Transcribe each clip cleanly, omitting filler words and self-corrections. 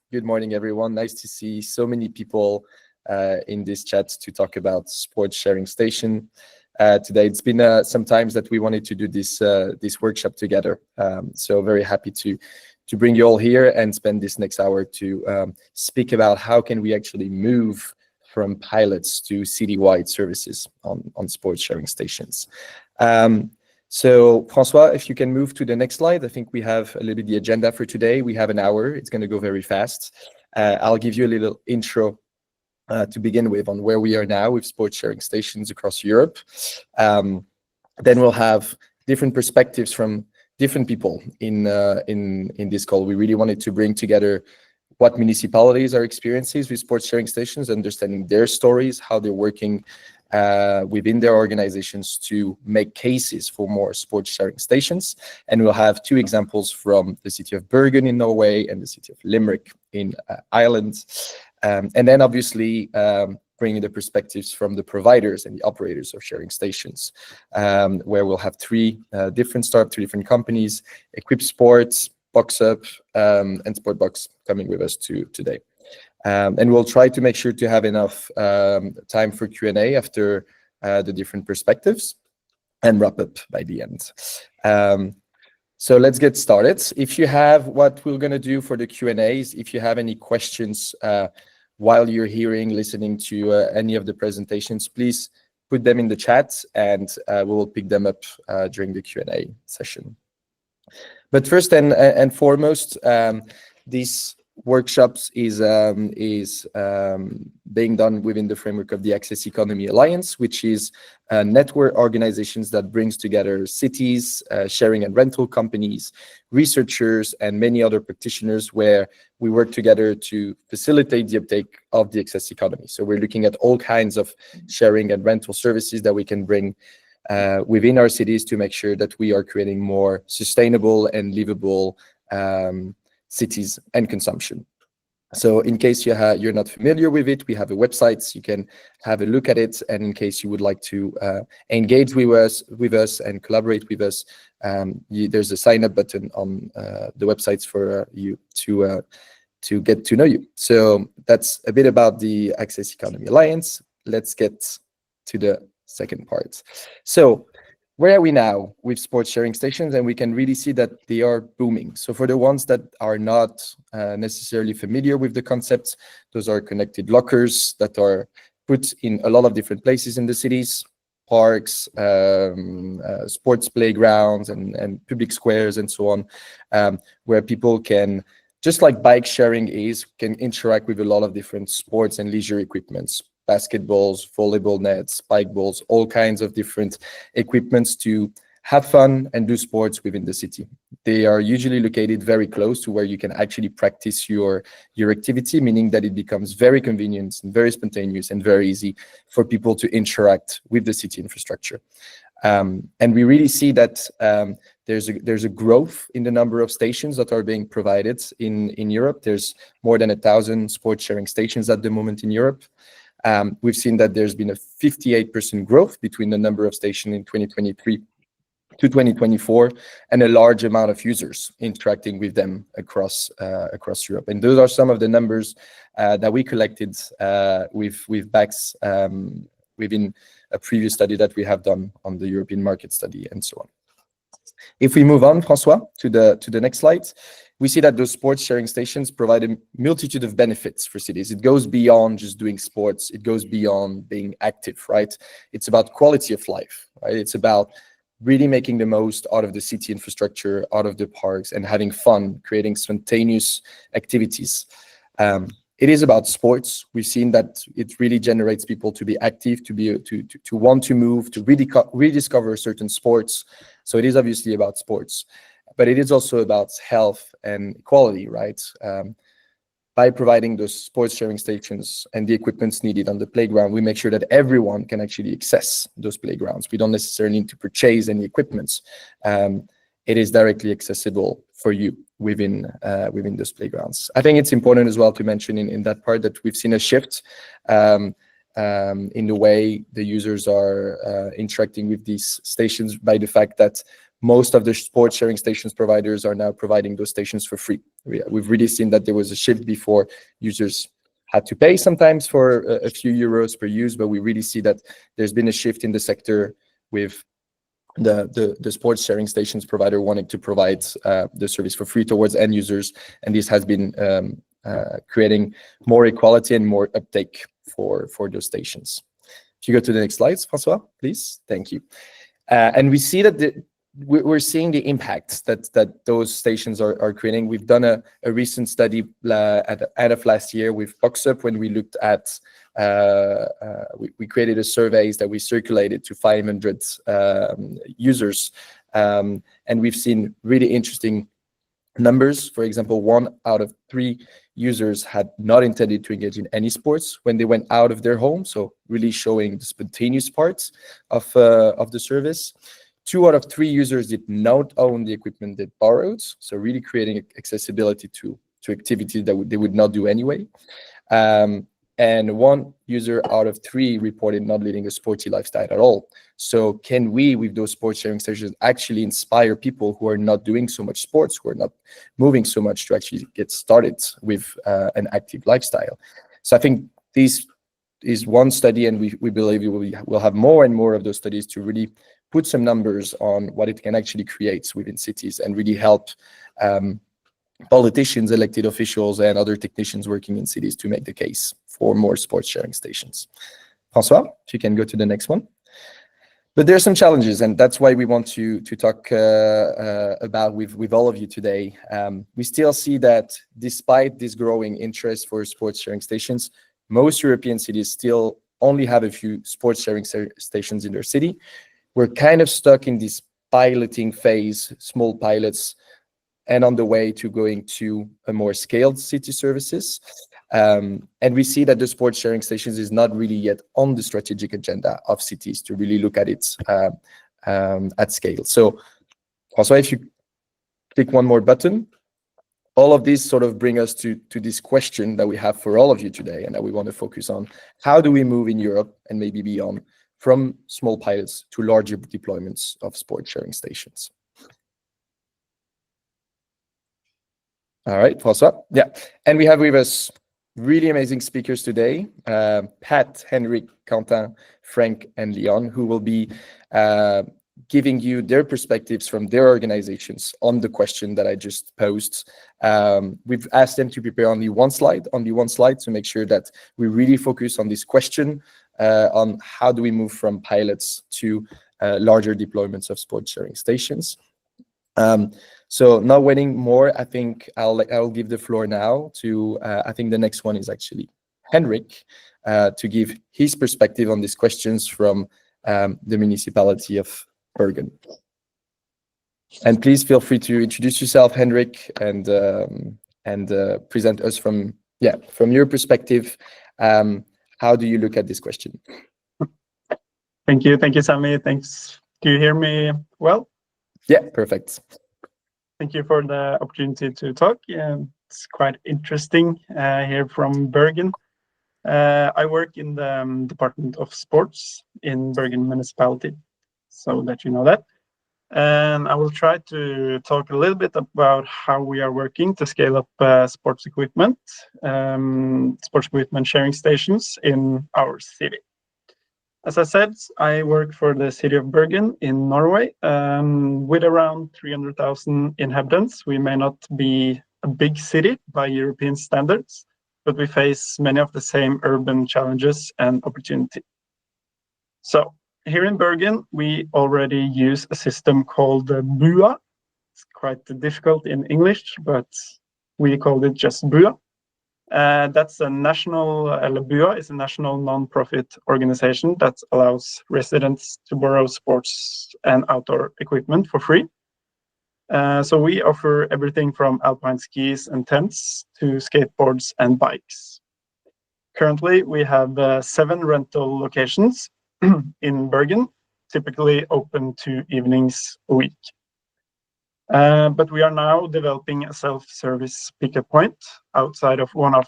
Good morning, everyone. Nice to see so many people in this chat to talk about sports sharing station today. It's been some times that we wanted to do this workshop together. So very happy to bring you all here and spend this next hour to speak about how can we actually move from pilots to citywide services on sports sharing stations. So Francois, if you can move to the next slide. I think we have a little bit the agenda for today. We have an hour. It's going to go very fast. I'll give you a little intro to begin with on where we are now with sports sharing stations across Europe. Then we'll have different perspectives from different people in this call. We really wanted to bring together what municipalities are experiencing with sports sharing stations, understanding their stories, how they're working within their organizations to make cases for more sports sharing stations. And we'll have two examples from the City of Bergen in Norway and the City of Limerick in Ireland. And then obviously bringing the perspectives from the providers and the operators of sharing stations, where we'll have three different companies, Equip Sports, BoxUp, and SportBox coming with us today. And we'll try to make sure to have enough time for Q&A after the different perspectives and wrap up by the end. So let's get started. If you have what we're going to do for the Q&As, if you have any questions while you're listening to any of the presentations, please put them in the chat and we will pick them up during the Q&A session. But first and foremost, these workshops is being done within the framework of the Access Economy Alliance, which is a network organizations that brings together cities, sharing and rental companies, researchers, and many other practitioners, where we work together to facilitate the uptake of the access economy. So we're looking at all kinds of sharing and rental services that we can bring within our cities to make sure that we are creating more sustainable and livable cities and consumption. So in case you're not familiar with it, we have a website, so you can have a look at it. And in case you would like to engage with us and collaborate with us, there's a sign up button on the websites for you to get to know you. So that's a bit about the Access Economy Alliance. Let's get to the second part. So where are we now with sports sharing stations? And we can really see that they are booming. So for the ones that are not necessarily familiar with the concepts, those are connected lockers that are put in a lot of different places in the cities, parks, sports playgrounds, and public squares, and so on, where people can, just like bike sharing can interact with a lot of different sports and leisure equipments. Basketballs, volleyball nets, spike balls, all kinds of different equipments to have fun and do sports within the city. They are usually located very close to where you can actually practice your activity, meaning that it becomes very convenient and very spontaneous and very easy for people to interact with the city infrastructure. And we really see that there's a growth in the number of stations that are being provided in Europe. There's more than 1,000 sports sharing stations at the moment in Europe. We've seen that there's been a 58% growth between the number of stations in 2023 to 2024, and a large amount of users interacting with them across Europe. And those are some of the numbers that we collected with BACS within a previous study that we have done on the European market study and so on. If we move on, Francois, to the next slide, we see that those sports sharing stations provide a multitude of benefits for cities. It goes beyond just doing sports. It goes beyond being active, right? It's about quality of life, right? It's about really making the most out of the city infrastructure, out of the parks, and having fun, creating spontaneous activities. It is about sports. We've seen that it really generates people to be active, to want to move, to rediscover certain sports. So it is obviously about sports, but it is also about health and equality, right? By providing those sports sharing stations and the equipments needed on the playground, we make sure that everyone can actually access those playgrounds. We don't necessarily need to purchase any equipments. It is directly accessible for you within those playgrounds. I think it's important as well to mention in that part that we've seen a shift in the way the users are interacting with these stations, by the fact that most of the sports sharing stations providers are now providing those stations for free. We've really seen that there was a shift before. Users had to pay sometimes for a few euros per use, but we really see that there's been a shift in the sector with the sports sharing stations provider wanting to provide the service for free towards end users, and this has been creating more equality and more uptake for those stations. If you go to the next slides, Francois, please. Thank you. And we see that we're seeing the impacts that those stations are creating. We've done a recent study at the end of last year with BoxUp when we looked at we created a surveys that we circulated to 500 users, and we've seen really interesting numbers. For example, 1 out of 3 users had not intended to engage in any sports when they went out of their home, so really showing the spontaneous parts of the service. 2 out of 3 users did not own the equipment they borrowed, so really creating accessibility to activities that they would not do anyway. And 1 user out of 3 reported not leading a sporty lifestyle at all. So can we, with those sports sharing stations, actually inspire people who are not doing so much sports, who are not moving so much, to actually get started with an active lifestyle? So I think this is one study, and we believe we'll have more and more of those studies to really put some numbers on what it can actually create within cities and really help politicians, elected officials, and other technicians working in cities to make the case for more sports sharing stations. Francois, if you can go to the next one. But there are some challenges, and that's why we want to talk about with all of you today. We still see that despite this growing interest for sports sharing stations, most European cities still only have a few sports sharing stations in their city. We're kind of stuck in this piloting phase, small pilots, and on the way to going to a more scaled city services. And we see that the sports sharing stations is not really yet on the strategic agenda of cities to really look at it at scale. So also, if you click one more button, all of these sort of bring us to this question that we have for all of you today, and that we want to focus on. How do we move in Europe and maybe beyond from small pilots to larger deployments of sports sharing stations? All right, François. Yeah, and we have with us really amazing speakers today, Pat, Henrik, Quentin, Frank, and Leon, who will be giving you their perspectives from their organizations on the question that I just posed. We've asked them to prepare only one slide to make sure that we really focus on this question on how do we move from pilots to larger deployments of sports sharing stations. So not waiting more, I think I'll give the floor now to, I think the next one is actually Henrik, to give his perspective on these questions from the municipality of Bergen. And please feel free to introduce yourself, Henrik, and present us from your perspective. How do you look at this question? Thank you, Sami. Thanks. Do you hear me well? Yeah, perfect. Thank you for the opportunity to talk. It's quite interesting here from Bergen. I work in the Department of Sports in Bergen Municipality, so that you know that. And I will try to talk a little bit about how we are working to scale up sports equipment sharing stations in our city. As I said, I work for the City of Bergen in Norway. With around 300,000 inhabitants, we may not be a big city by European standards, but we face many of the same urban challenges and opportunity. So here in Bergen, we already use a system called BUA. It's quite difficult in English, but we call it just BUA. That's a national, BUA is a national non-profit organization that allows residents to borrow sports and outdoor equipment for free. So we offer everything from alpine skis and tents to skateboards and bikes. Currently, we have 7 rental locations in Bergen, typically open 2 evenings a week. But we are now developing a self-service pickup point outside of one of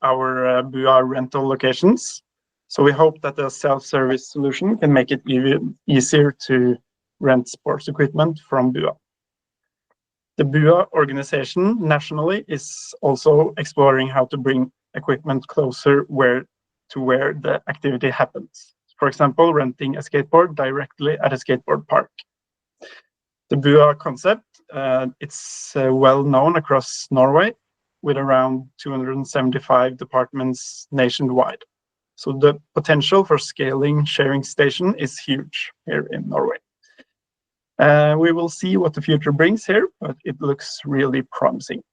our BUA rental locations. So we hope that the self-service solution can make it even easier to rent sports equipment from BUA. The BUA organization nationally is also exploring how to bring equipment closer to where the activity happens. For example, renting a skateboard directly at a skateboard park. The BUA concept, it's well known across Norway with around 275 departments nationwide. So the potential for scaling sharing station is huge here in Norway. We will see what the future brings here, but it looks really promising.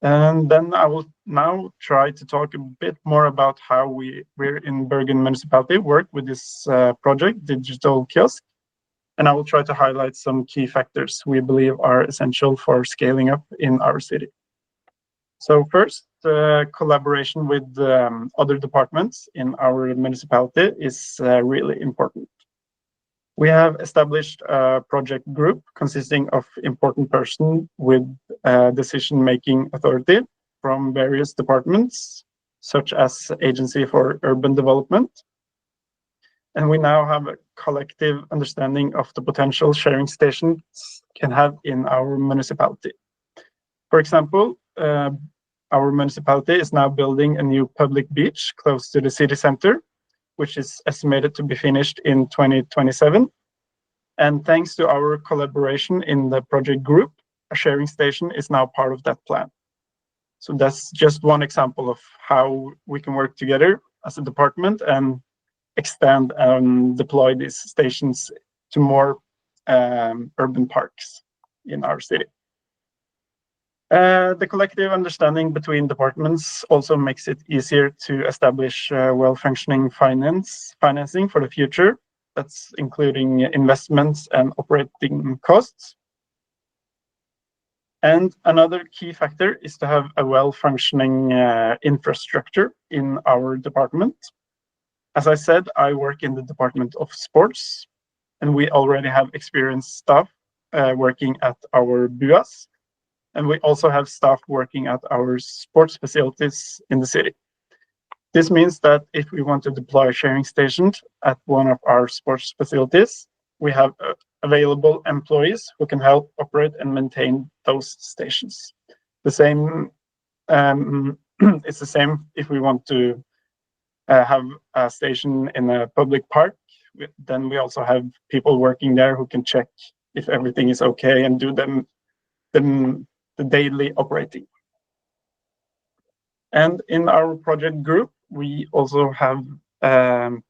And then I will now try to talk a bit more about how we're in Bergen municipality work with this project, Digital Kiosk. And I will try to highlight some key factors we believe are essential for scaling up in our city. So first, collaboration with other departments in our municipality is really important. We have established a project group consisting of important persons with decision-making authority from various departments, such as Agency for Urban Development. And we now have a collective understanding of the potential sharing stations can have in our municipality. For example, our municipality is now building a new public beach close to the city center, which is estimated to be finished in 2027. And thanks to our collaboration in the project group, a sharing station is now part of that plan. So that's just one example of how we can work together as a department and extend and deploy these stations to more urban parks in our city. The collective understanding between departments also makes it easier to establish well-functioning financing for the future. That's including investments and operating costs. And another key factor is to have a well-functioning infrastructure in our department. As I said, I work in the Department of Sports, and we already have experienced staff working at our BUAs, and we also have staff working at our sports facilities in the city. This means that if we want to deploy sharing stations at one of our sports facilities, we have available employees who can help operate and maintain those stations. The same, it's the same if we want to have a station in a public park, then we also have people working there who can check if everything is okay and do the daily operating. And in our project group, we also have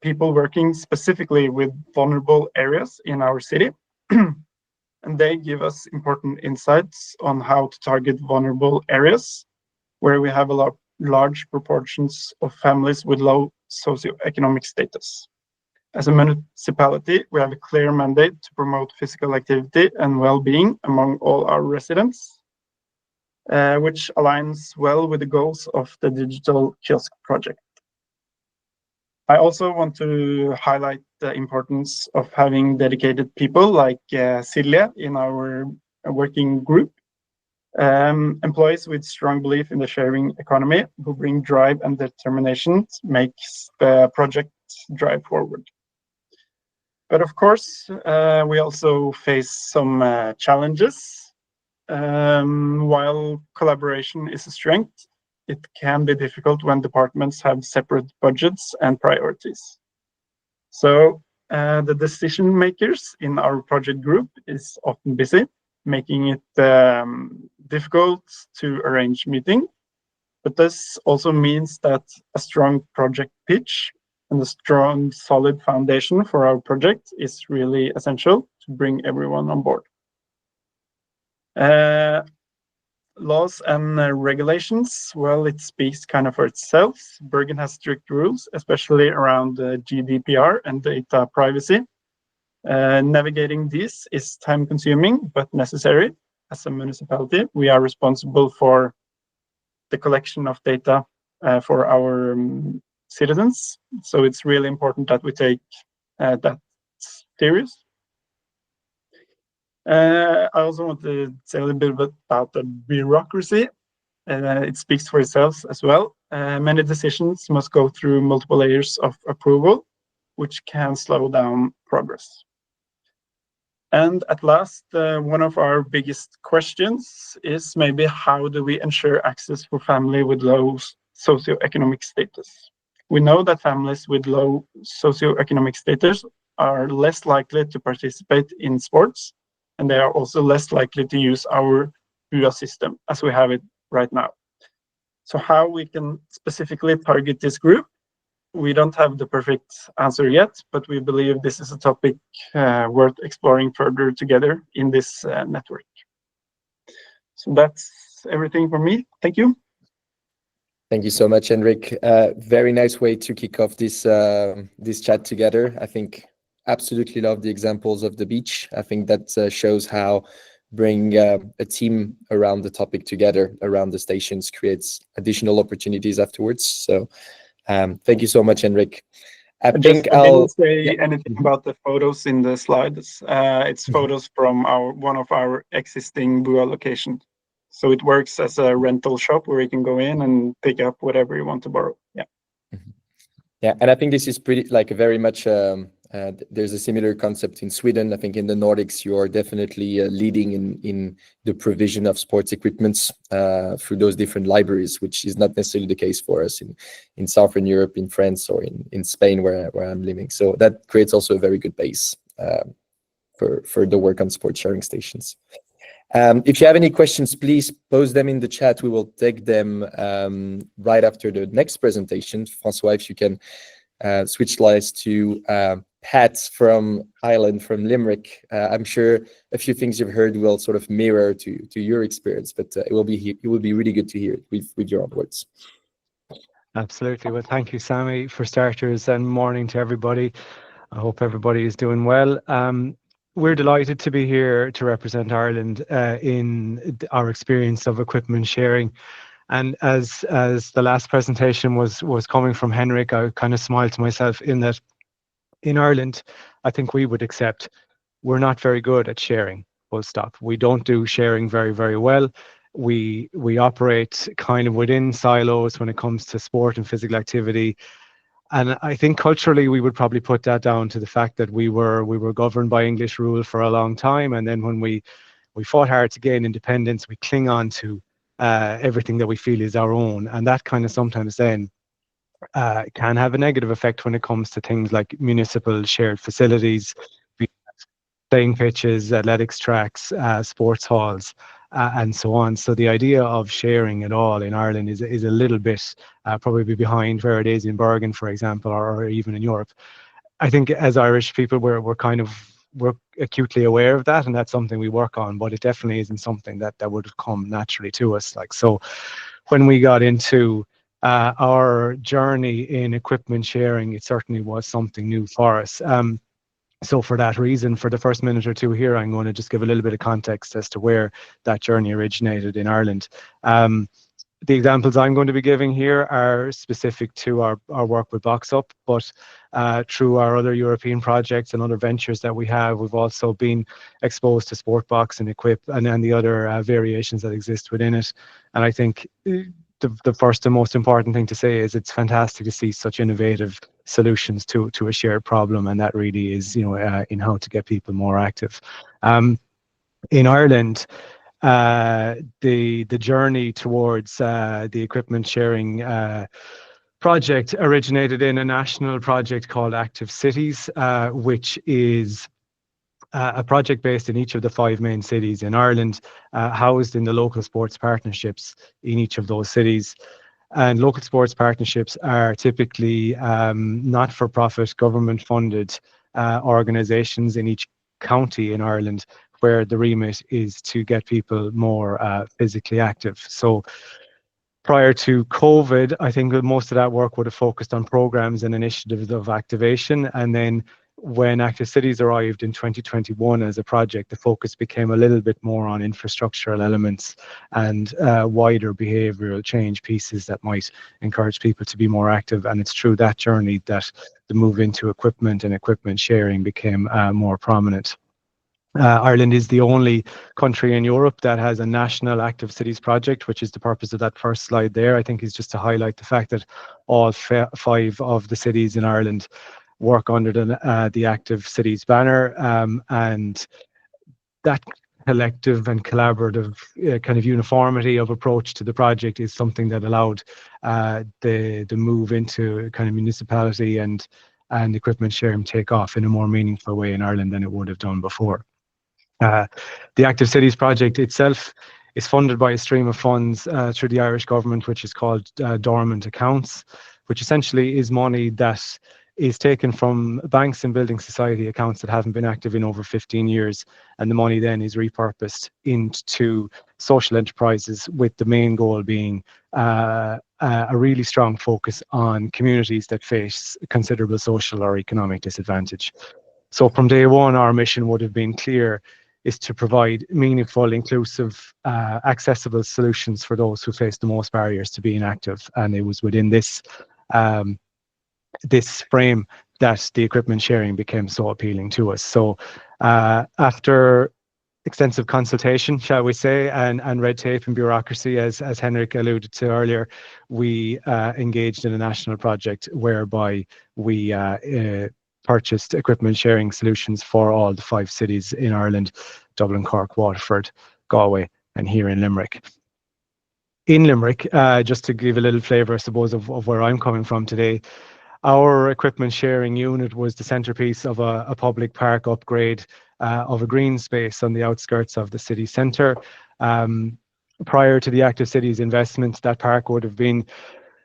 people working specifically with vulnerable areas in our city. And they give us important insights on how to target vulnerable areas where we have large proportions of families with low socioeconomic status. As a municipality, we have a clear mandate to promote physical activity and well-being among all our residents, which aligns well with the goals of the Digital Kiosk project. I also want to highlight the importance of having dedicated people like Silje in our working group. Employees with strong belief in the sharing economy who bring drive and determination makes the project drive forward. But of course, we also face some challenges. While collaboration is a strength, it can be difficult when departments have separate budgets and priorities. So the decision makers in our project group is often busy, making it difficult to arrange meeting. But this also means that a strong project pitch and a strong, solid foundation for our project is really essential to bring everyone on board. Laws and regulations, well, it speaks kind of for itself. Bergen has strict rules, especially around GDPR and data privacy. Navigating this is time-consuming but necessary. As a municipality, we are responsible for the collection of data for our citizens. So it's really important that we take that serious. I also want to say a little bit about the bureaucracy. It speaks for itself as well. Many decisions must go through multiple layers of approval, which can slow down progress. And at last, one of our biggest questions is maybe how do we ensure access for family with low socioeconomic status? We know that families with low socioeconomic status are less likely to participate in sports, and they are also less likely to use our BUA system as we have it right now. So how we can specifically target this group, we don't have the perfect answer yet, but we believe this is a topic worth exploring further together in this network. So that's everything from me. Thank you. Thank you so much, Henrik. Very nice way to kick off this this chat together. I think absolutely love the examples of the beach. I think that shows how bring a team around the topic together, around the stations, creates additional opportunities afterwards. So thank you so much, Henrik. I didn't say anything about the photos in the slides. It's photos from one of our existing BUA locations. So it works as a rental shop where you can go in and pick up whatever you want to borrow. Yeah. Yeah, and I think this is pretty like very much. There's a similar concept in Sweden. I think in the Nordics, you are definitely leading in the provision of sports equipments through those different libraries, which is not necessarily the case for us in Southern Europe, in France, or in Spain, where I'm living. So that creates also a very good base for the work on sport sharing stations. If you have any questions, please post them in the chat. We will take them right after the next presentation. Francois, if you can switch slides to Pat from Ireland, from Limerick. I'm sure a few things you've heard will sort of mirror to your experience, but it will be really good to hear it with your own words. Absolutely. Well, thank you, Sami, for starters, and morning to everybody. I hope everybody is doing well. We're delighted to be here to represent Ireland in our experience of equipment sharing. And as the last presentation was coming from Henrik, I kind of smiled to myself in that in Ireland, I think we would accept we're not very good at sharing, full stop. We don't do sharing very, very well. We operate kind of within silos when it comes to sport and physical activity. And I think culturally, we would probably put that down to the fact that we were governed by English rule for a long time. And then when we fought hard to gain independence, we cling on to everything that we feel is our own. And that kind of sometimes then can have a negative effect when it comes to things like municipal shared facilities, playing pitches, athletics tracks, sports halls, and so on. So the idea of sharing it all in Ireland is a little bit probably behind where it is in Bergen, for example, or even in Europe. I think as Irish people, we're acutely aware of that, and that's something we work on, but it definitely isn't something that would have come naturally to us. Like, so when we got into our journey in equipment sharing, it certainly was something new for us. So for that reason, for the first minute or two here, I'm going to just give a little bit of context as to where that journey originated in Ireland. The examples I'm going to be giving here are specific to our work with BoxUp, but through our other European projects and other ventures that we have, we've also been exposed to SportBox and Equip and the other variations that exist within it. And I think the first and most important thing to say is it's fantastic to see such innovative solutions to a shared problem, and that really is, in how to get people more active. In Ireland, the journey towards the equipment sharing project originated in a national project called Active Cities, which is a project based in each of the 5 main cities in Ireland, housed in the local sports partnerships in each of those cities. And local sports partnerships are typically not-for-profit, government-funded organisations in each county in Ireland, where the remit is to get people more physically active. So prior to COVID, I think that most of that work would have focused on programs and initiatives of activation. And then when Active Cities arrived in 2021 as a project, the focus became a little bit more on infrastructural elements and wider behavioural change pieces that might encourage people to be more active. And it's through that journey that the move into equipment and equipment sharing became more prominent. Ireland is the only country in Europe that has a national active cities project, which is the purpose of that first slide there. I think is just to highlight the fact that all 5 of the cities in Ireland work under the active cities banner, and that collective and collaborative kind of uniformity of approach to the project is something that allowed the move into kind of municipality and equipment sharing take off in a more meaningful way in Ireland than it would have done before. The Active Cities project itself is funded by a stream of funds through the Irish government, which is called dormant accounts, which essentially is money that is taken from banks and building society accounts that haven't been active in over 15 years. And the money then is repurposed into social enterprises, with the main goal being a really strong focus on communities that face considerable social or economic disadvantage. So from day one, our mission would have been clear, is to provide meaningful, inclusive, accessible solutions for those who face the most barriers to being active. And it was within this this frame that the equipment sharing became so appealing to us. So after extensive consultation, shall we say, and red tape and bureaucracy, as Henrik alluded to earlier, we engaged in a national project whereby we purchased equipment sharing solutions for all the 5 cities in Ireland: Dublin, Cork, Waterford, Galway, and here in Limerick. In Limerick, just to give a little flavour, I suppose, of where I'm coming from today, our equipment sharing unit was the centrepiece of a public park upgrade of a green space on the outskirts of the city centre. Prior to the Active Cities investment, that park would have been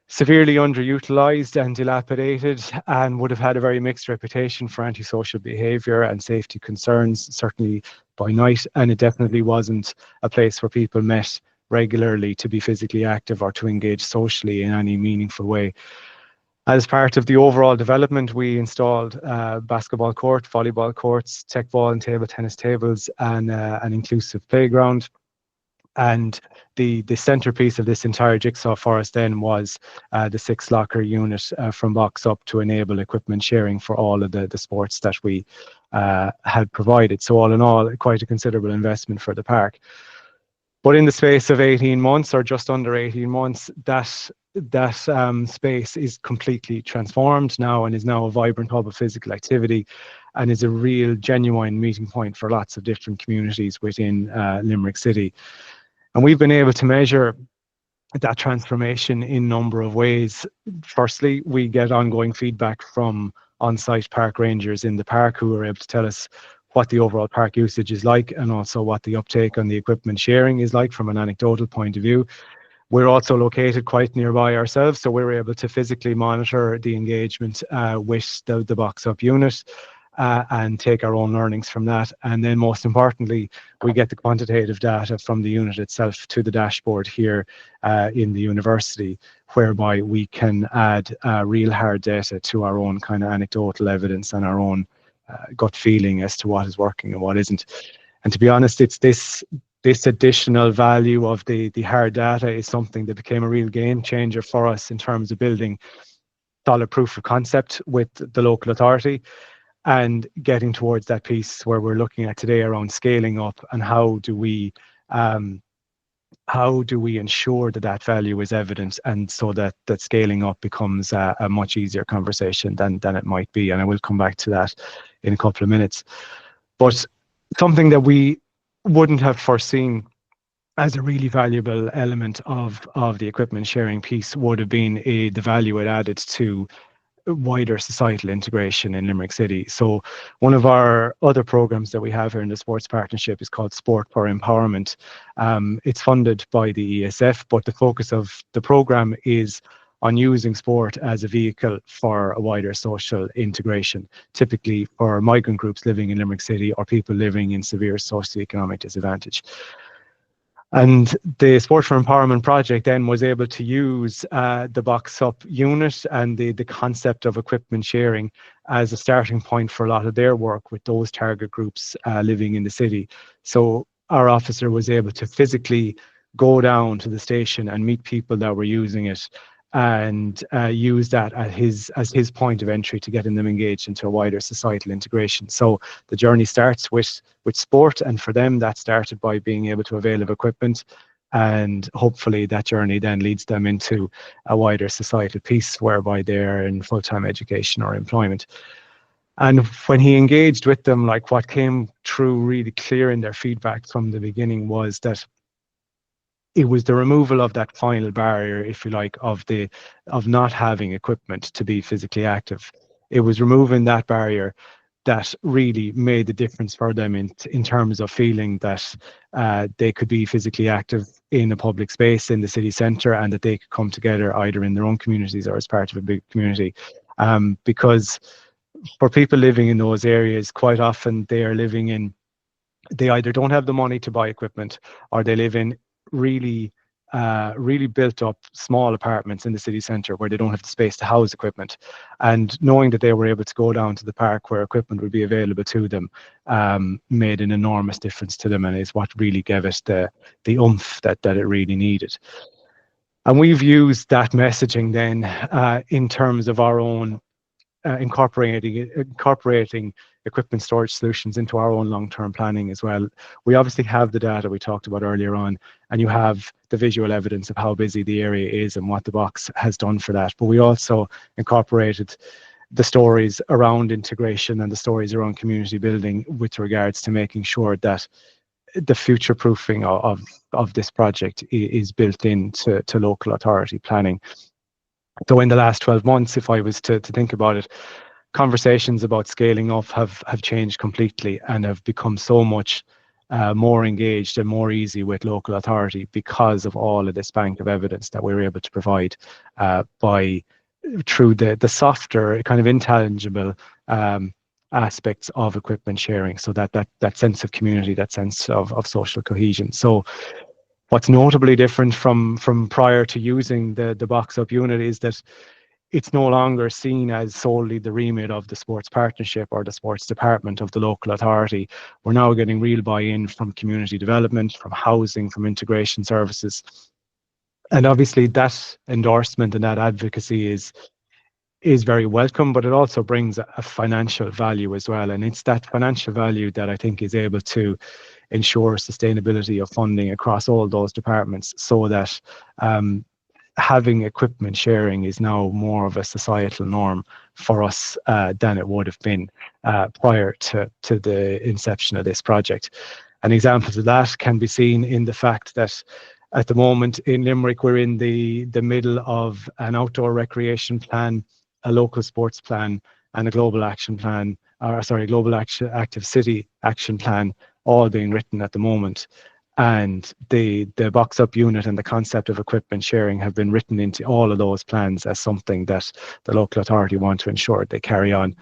severely underutilised and dilapidated, and would have had a very mixed reputation for antisocial behaviour and safety concerns, certainly by night, and it definitely wasn't a place where people met regularly to be physically active or to engage socially in any meaningful way. As part of the overall development, we installed basketball court, volleyball courts, tech ball and table tennis tables, and an inclusive playground. And the centerpiece of this entire jigsaw for us then was the 6 locker unit from BoxUp to enable equipment sharing for all of the sports that we had provided. So all in all, quite a considerable investment for the park. But in the space of 18 months, or just under 18 months, that space is completely transformed now, and is now a vibrant hub of physical activity, and is a real genuine meeting point for lots of different communities within Limerick City. And we've been able to measure that transformation in a number of ways. Firstly, we get ongoing feedback from on-site park rangers in the park, who are able to tell us what the overall park usage is like, and also what the uptake on the equipment sharing is like from an anecdotal point of view. We're also located quite nearby ourselves, so we're able to physically monitor the engagement with the BoxUp unit and take our own learnings from that. And then most importantly, we get the quantitative data from the unit itself to the dashboard here in the university, whereby we can add real hard data to our own kind of anecdotal evidence and our own gut feeling as to what is working and what isn't. And to be honest, it's this additional value of the hard data is something that became a real game changer for us in terms of building solid proof of concept with the local authority, and getting towards that piece where we're looking at today around scaling up, and how do we ensure that value is evident, and so that scaling up becomes a much easier conversation than it might be. And I will come back to that in a couple of minutes. But something that we wouldn't have foreseen as a really valuable element of the equipment sharing piece would have been the value it added to wider societal integration in Limerick City. So one of our other programs that we have here in the sports partnership is called Sport for Empowerment. It's funded by the ESF, but the focus of the program is on using sport as a vehicle for a wider social integration, typically for migrant groups living in Limerick City or people living in severe socioeconomic disadvantage. And the Sport for Empowerment project then was able to use the BoxUp unit and the concept of equipment sharing as a starting point for a lot of their work with those target groups living in the city. So our officer was able to physically go down to the station and meet people that were using it, and use that as his point of entry to getting them engaged into a wider societal integration. So the journey starts with sport, and for them that started by being able to avail of equipment, and hopefully that journey then leads them into a wider societal piece whereby they're in full-time education or employment. And when he engaged with them, like what came through really clear in their feedback from the beginning was that it was the removal of that final barrier, if you like, of not having equipment to be physically active. It was removing that barrier that really made the difference for them in terms of feeling that they could be physically active in a public space in the city centre, and that they could come together either in their own communities or as part of a big community. Because for people living in those areas, quite often they either don't have the money to buy equipment, or they live in really built up small apartments in the city centre where they don't have the space to house equipment. And knowing that they were able to go down to the park where equipment would be available to them made an enormous difference to them, and is what really gave us the oomph that it really needed. And we've used that messaging then in terms of our own incorporating equipment storage solutions into our own long-term planning as well. We obviously have the data we talked about earlier on, and you have the visual evidence of how busy the area is and what the box has done for that. But we also incorporated the stories around integration and the stories around community building with regards to making sure that the future proofing of this project is built into local authority planning. So in the last 12 months, if I was to think about it, conversations about scaling up have changed completely and have become so much more engaged and more easy with local authority because of all of this bank of evidence that we were able to provide through the softer, kind of intangible aspects of equipment sharing. So that sense of community, that sense of social cohesion. So what's notably different from prior to using the BoxUp unit is that it's no longer seen as solely the remit of the sports partnership or the sports department of the local authority. We're now getting real buy-in from community development, from housing, from integration services. And obviously that endorsement and that advocacy is very welcome, but it also brings a financial value as well. And it's that financial value that I think is able to ensure sustainability of funding across all those departments, so that having equipment sharing is now more of a societal norm for us than it would have been prior to the inception of this project. And examples of that can be seen in the fact that at the moment in Limerick, we're in the middle of an outdoor recreation plan, a local sports plan, and a global action plan, global active city action plan, all being written at the moment. And the BoxUp unit and the concept of equipment sharing have been written into all of those plans as something that the local authority want to ensure they carry on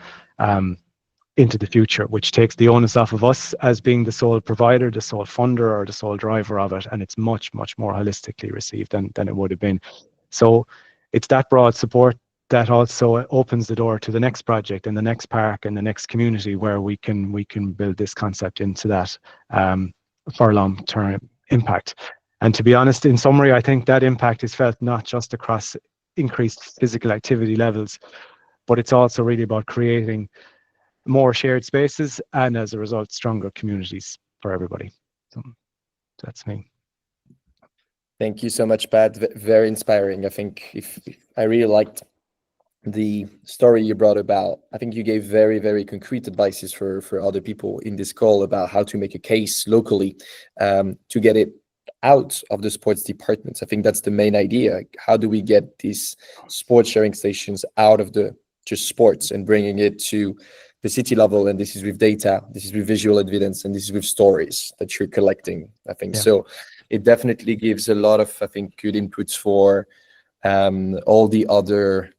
into the future, which takes the onus off of us as being the sole provider, the sole funder, or the sole driver of it. And it's much, much more holistically received than it would have been. So it's that broad support that also opens the door to the next project and the next park and the next community where we can build this concept into that for long-term impact. And to be honest, in summary, I think that impact is felt not just across increased physical activity levels, but it's also really about creating more shared spaces and, as a result, stronger communities for everybody. So that's me. Thank you so much, Pat. Very inspiring. I think if I really liked the story you brought about. I think you gave very, very concrete advices for other people in this call about how to make a case locally to get it out of the sports departments. I think that's the main idea. How do we get these sports sharing stations out of the just sports and bringing it to the city level? And this is with data, this is with visual evidence, and this is with stories that you're collecting, I think. Yeah. So it definitely gives a lot of, I think, good inputs for all the other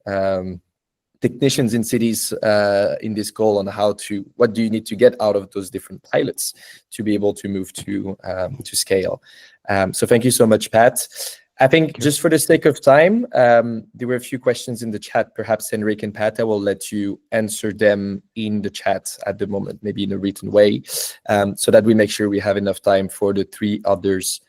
technicians in cities in this call on what do you need to get out of those different pilots to be able to move to scale. So thank you so much, Pat. I think just for the sake of time, there were a few questions in the chat. Perhaps Henrik and Pat, I will let you answer them in the chat at the moment, maybe in a written way, so that we make sure we have enough time for the three others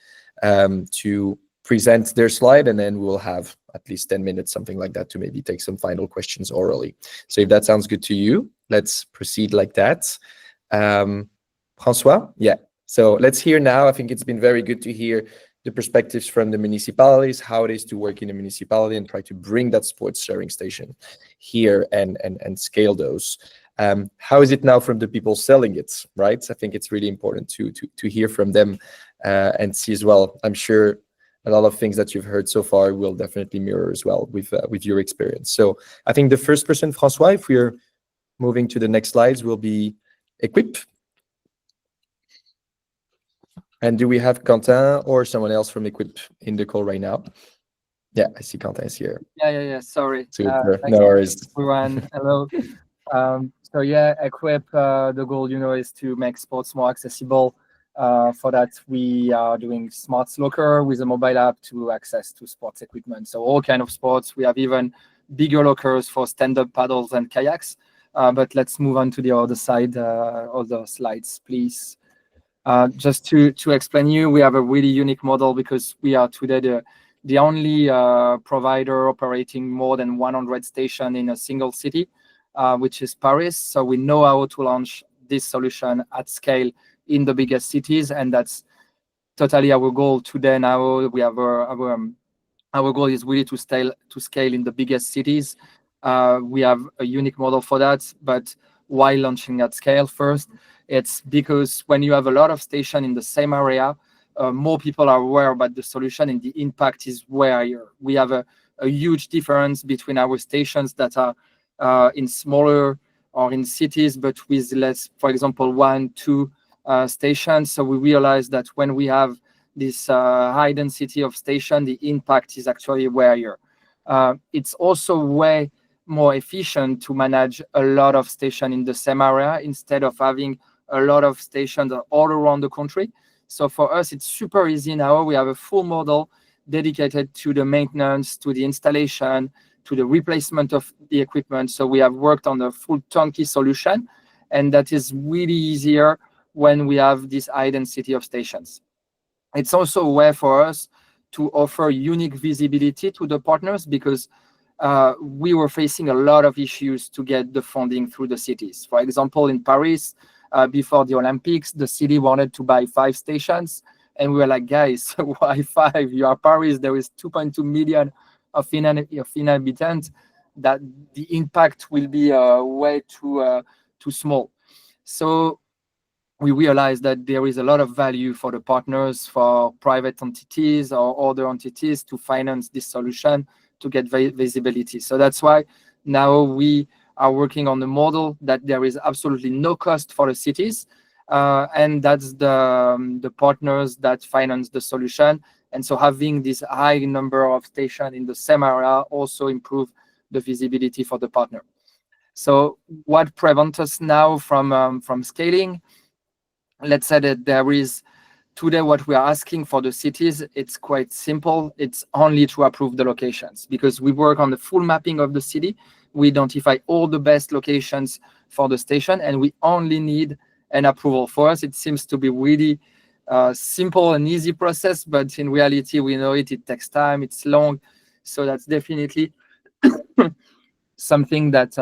to present their slide, and then we'll have at least 10 minutes, something like that, to maybe take some final questions orally. So if that sounds good to you, let's proceed like that. François? Yeah. So let's hear now. I think it's been very good to hear the perspectives from the municipalities, how it is to work in a municipality and try to bring that sports sharing station here and scale those. How is it now from the people selling it, right? I think it's really important to hear from them and see as well. I'm sure a lot of things that you've heard so far will definitely mirror as well with your experience. So I think the first person, François, if we're moving to the next slides, will be Equip. And do we have Quentin or someone else from Equip in the call right now? Yeah, I see Quentin is here. Yeah. Sorry. Super. No worries. Everyone, hello. So yeah, Equip, the goal, is to make sports more accessible. For that, we are doing smart locker with a mobile app to access to sports equipment. So all kind of sports. We have even bigger lockers for stand-up paddles and kayaks. But let's move on to the other side, other slides, please. Just to explain you, we have a really unique model because we are today the only provider operating more than 100 stations in a single city, which is Paris. So we know how to launch this solution at scale in the biggest cities, and that's totally our goal today. Now we have our goal is really to scale in the biggest cities. We have a unique model for that, but why launching at scale first? It's because when you have a lot of stations in the same area, more people are aware about the solution and the impact is where we have a huge difference between our stations that are in smaller or in cities, but with less, for example, 1-2 stations. So we realize that when we have this high density of station, the impact is actually where it's also way more efficient to manage a lot of stations in the same area instead of having a lot of stations all around the country. So for us, it's super easy now. We have a full model dedicated to the maintenance, to the installation, to the replacement of the equipment. So we have worked on a full turnkey solution, and that is really easier when we have this high density of stations. It's also a way for us to offer unique visibility to the partners because we were facing a lot of issues to get the funding through the cities. For example, in Paris, before the Olympics, the city wanted to buy 5 stations. And we were like, guys, why 5? You are Paris, there is 2.2 million of inhabitants, that the impact will be way too small. So we realized that there is a lot of value for the partners, for private entities or other entities to finance this solution to get visibility. So that's why now we are working on the model that there is absolutely no cost for the cities, and that's the partners that finance the solution. And so having this high number of stations in the same area also improve the visibility for the partner. So what prevents us now from scaling? Let's say that there is today what we are asking for the cities, it's quite simple. It's only to approve the locations because we work on the full mapping of the city. We identify all the best locations for the station, and we only need an approval. For us, it seems to be really simple and easy process, but in reality, we know it takes time, it's long. So that's definitely something that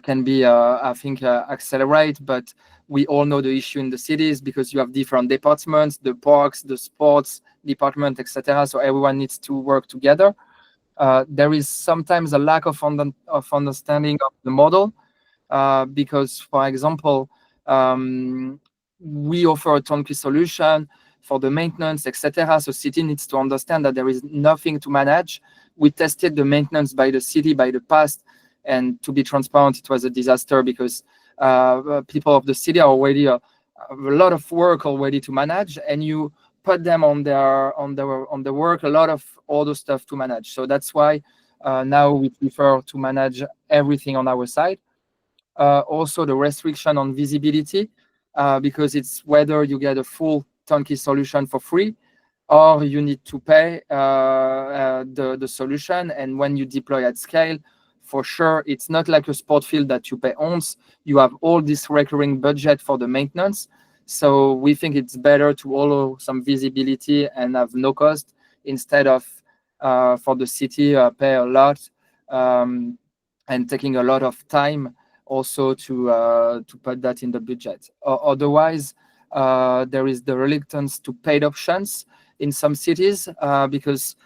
can be, I think, accelerate. But we all know the issue in the cities because you have different departments, the parks, the sports department, etc. So everyone needs to work together. There is sometimes a lack of understanding of the model because, for example, we offer a turnkey solution for the maintenance, etc. So city needs to understand that there is nothing to manage. We tested the maintenance by the city by the past, and to be transparent, it was a disaster because people of the city are already a lot of work already to manage, and you put them on the work a lot of other stuff to manage. So that's why now we prefer to manage everything on our side. Also the restriction on visibility, because it's whether you get a full turnkey solution for free or you need to pay the solution. And when you deploy at scale, for sure, it's not like a sport field that you pay once. You have all this recurring budget for the maintenance. So we think it's better to allow some visibility and have no cost instead of for the city pay a lot and taking a lot of time also to put that in the budget. Otherwise, there is the reluctance to paid options in some cities because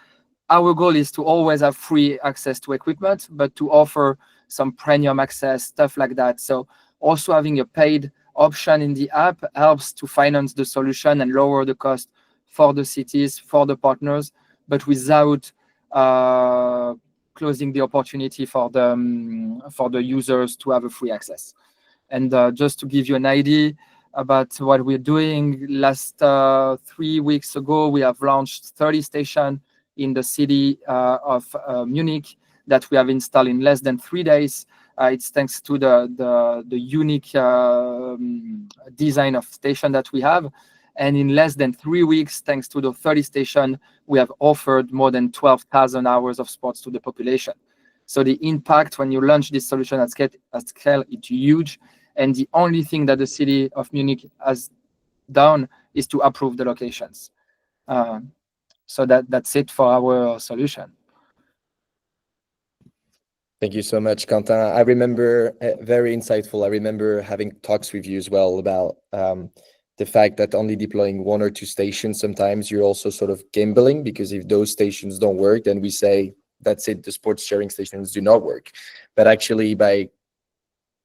our goal is to always have free access to equipment, but to offer some premium access, stuff like that. So also having a paid option in the app helps to finance the solution and lower the cost for the cities, for the partners, but without closing the opportunity for the users to have a free access. And just to give you an idea about what we're doing, last 3 weeks ago, we have launched 30 stations in the city of Munich that we have installed in less than 3 days. It's thanks to the unique design of station that we have. And in less than 3 weeks, thanks to the 30 station, we have offered more than 12,000 hours of sports to the population. So the impact when you launch this solution at scale, it's huge. And the only thing that the city of Munich has done is to approve the locations. So that's it for our solution. Thank you so much, Quentin. I remember, very insightful. I remember having talks with you as well about the fact that only deploying 1 or 2 stations, sometimes you're also sort of gambling, because if those stations don't work, then we say, that's it, the sports sharing stations do not work. But actually, by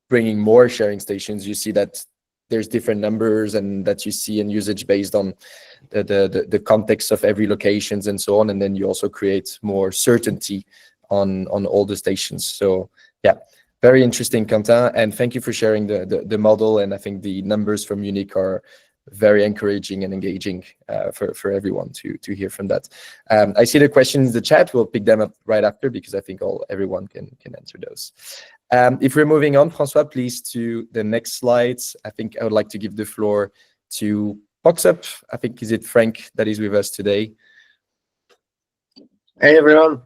bringing more sharing stations, you see that there's different numbers and that you see in usage based on the context of every locations and so on. And then you also create more certainty on all the stations. So yeah, very interesting, Quentin, and thank you for sharing the model. And I think the numbers from Munich are very encouraging and engaging for everyone to hear from that. I see the questions in the chat. We'll pick them up right after, because I think everyone can answer those. If we're moving on, François, please, to the next slides. I think I would like to give the floor to BoxUp. I think, is it Frank that is with us today? Hey, everyone.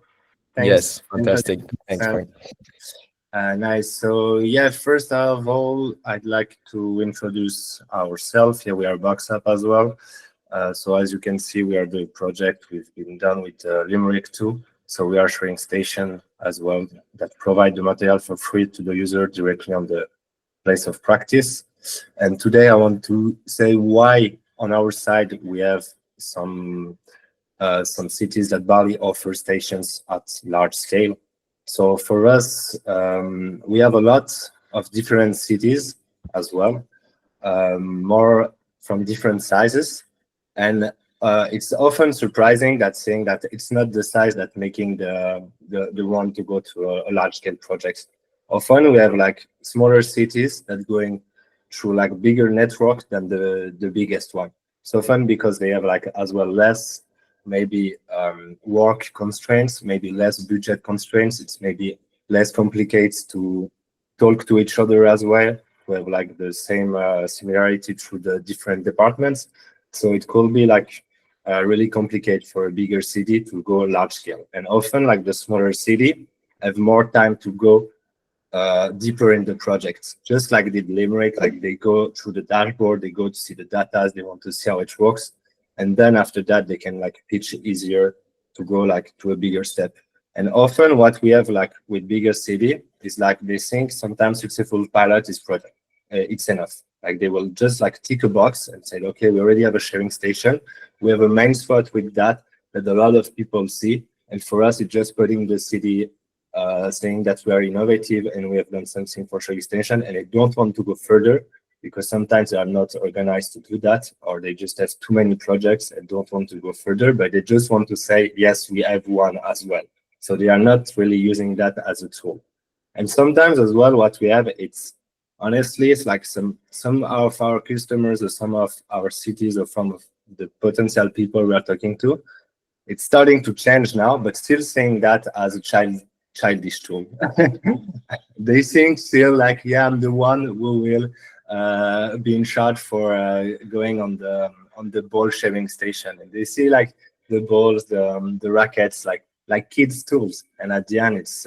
Thanks. Yes, fantastic. Thanks, Frank. Nice. So yeah, first of all, I'd like to introduce ourselves. Here we are BoxUp as well. So as you can see, we are the project we've been done with Limerick too. So we are sharing station as well that provide the material for free to the user directly on the place of practice. And today I want to say why on our side we have some cities that barely offer stations at large scale. So for us, we have a lot of different cities as well, more from different sizes. And it's often surprising that saying that it's not the size that making the one to go to a large scale project. Often we have like smaller cities that going through like bigger network than the biggest one. So often because they have like as well less maybe work constraints, maybe less budget constraints. It's maybe less complicated to talk to each other as well. We have like the same similarity through the different departments. So it could be like really complicated for a bigger city to go large scale. And often like the smaller city have more time to go deeper in the project. Just like did Limerick, like they go through the dashboard, they go to see the data, they want to see how it works. And then after that, they can like pitch easier to go like to a bigger step. And often what we have like with bigger city is like they think sometimes successful pilot is project. It's enough. Like they will just like tick a box and say, okay, we already have a sharing station. We have a main spot with that a lot of people see. And for us, it's just putting the city saying that we are innovative and we have done something for sharing station, and they don't want to go further, because sometimes they are not organized to do that, or they just have too many projects and don't want to go further, but they just want to say, yes, we have one as well. So they are not really using that as a tool. And sometimes as well, what we have, it's honestly, it's like some of our customers or some of our cities or some of the potential people we are talking to, it's starting to change now, but still saying that as a childish tool. They think still like, yeah, I'm the one who will be in charge for going on the ball sharing station, and they see like the balls, the rackets, like kids tools, and at the end it's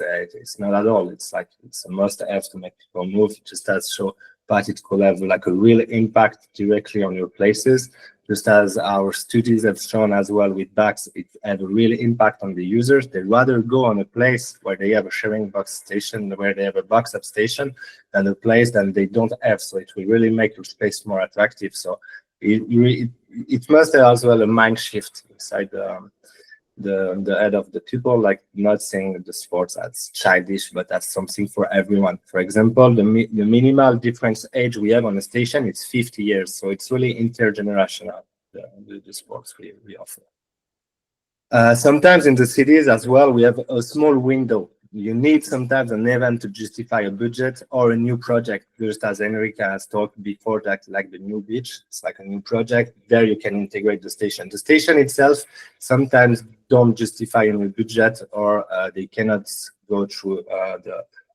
not at all. It's like it's a must-have to make people move, just as show, but it could have like a real impact directly on your places, Just as our studies have shown as well with BACS, it has a real impact on the users. They'd rather go on a place where they have a sharing box station, where they have a BoxUp station, than a place that they don't have. So it will really make your space more attractive. So it must have as well a mind shift inside the head of the people, like not saying the sports as childish, but as something for everyone. For example, the minimal difference age we have on the station is 50 years, so it's really intergenerational, the sports we offer. Sometimes in the cities as well, we have a small window. You need sometimes an event to justify a budget or a new project, just as Henrik has talked before, that like the new beach, it's like a new project. There you can integrate the station. The station itself sometimes don't justify any budget, or they cannot go through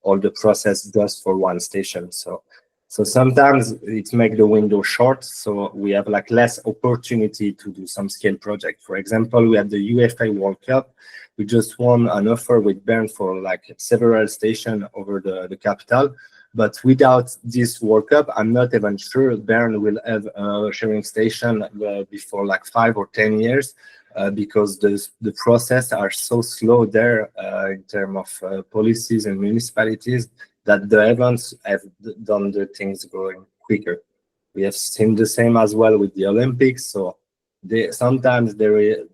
all the process just for one station. So sometimes it makes the window short, so we have like less opportunity to do some scale project. For example, we have the UEFA World Cup. We just won an offer with Bern for like several stations over the capital. But without this World Cup, I'm not even sure Bern will have a sharing station before like 5 or 10 years, because the process are so slow there in terms of policies and municipalities, that the events have done the things going quicker. We have seen the same as well with the Olympics. So sometimes the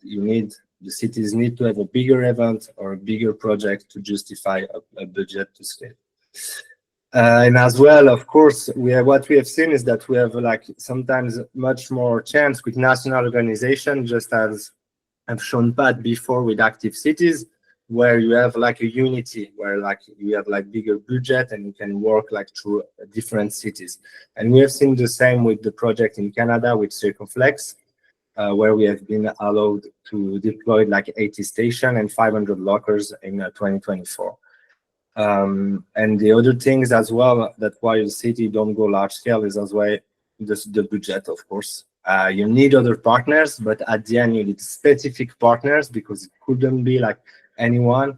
cities need to have a bigger event or a bigger project to justify a budget to scale. And as well, of course, what we have seen is that we have like sometimes much more chance with national organization, just as I've shown Pat before with active cities, where you have like a unity, where like you have like bigger budget and you can work like through different cities. And we have seen the same with the project in Canada with Circumflex, where we have been allowed to deploy like 80 stations and 500 lockers in 2024. And the other things as well, that why the city don't go large scale, is as well the budget, of course. You need other partners, but at the end you need specific partners, because it couldn't be like anyone.